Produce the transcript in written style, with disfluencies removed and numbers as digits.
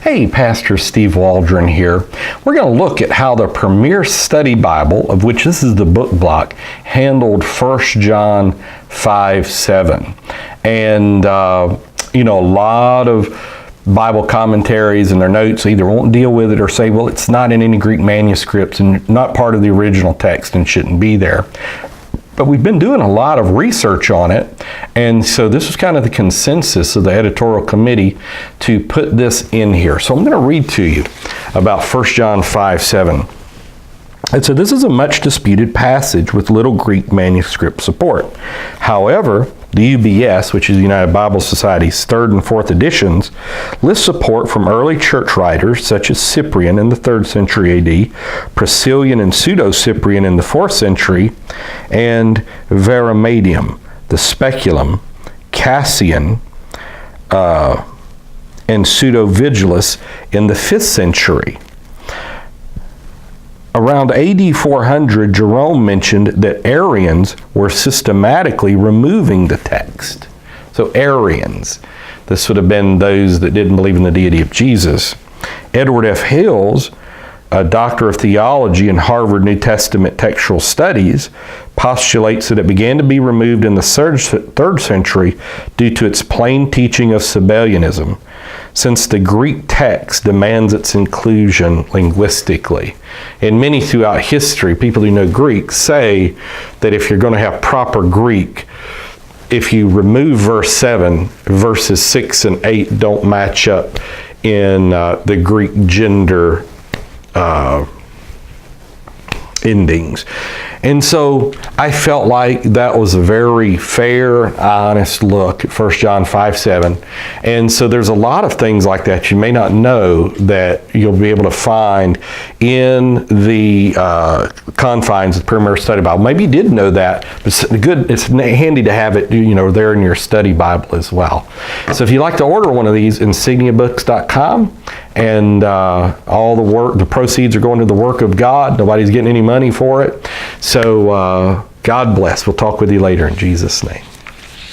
Hey, Pastor Steve Waldron here. We're going to look at how the Premier Study Bible, of which this is the book block, handled 1 John 5:7. And, a lot of Bible commentaries and their notes either won't deal with it or say, well, it's not in any Greek manuscripts and not part of the original text and shouldn't be there. But we've been doing a lot of research on it, and so this was kind of the consensus of the editorial committee to put this in here. So I'm going to read to you about 1 John 5:7. And so this is a much disputed passage with little Greek manuscript support. However, the UBS, which is the United Bible Society's 3rd and 4th editions, lists support from early church writers such as Cyprian in the 3rd century AD, Priscillian and Pseudo-Cyprian in the 4th century, and Veramadium, the Speculum, Cassian, and Pseudo-Vigilus in the 5th century. Around AD 400, Jerome mentioned that Arians were systematically removing the text. So Arians, this would have been those that didn't believe in the deity of Jesus. Edward F. Hills, a doctor of theology in Harvard New Testament Textual Studies, postulates that it began to be removed in the 3rd century due to its plain teaching of Sabellianism, since the Greek text demands its inclusion linguistically. And many throughout history, people who know Greek say that if you're going to have proper Greek, if you remove verse 7, verses 6 and 8 don't match up in the Greek gender endings. And so I felt like that was a very fair, honest look at 1 John 5:7. And so there's a lot of things like that you may not know that you'll be able to find in the confines of the Premier Study Bible. Maybe you did know that, but it's handy to have it, there in your study Bible as well. So if you'd like to order one of these, insigniabooks.com, and all the proceeds are going to the work of God. Nobody's getting any money for it. So God bless. We'll talk with you later in Jesus' name.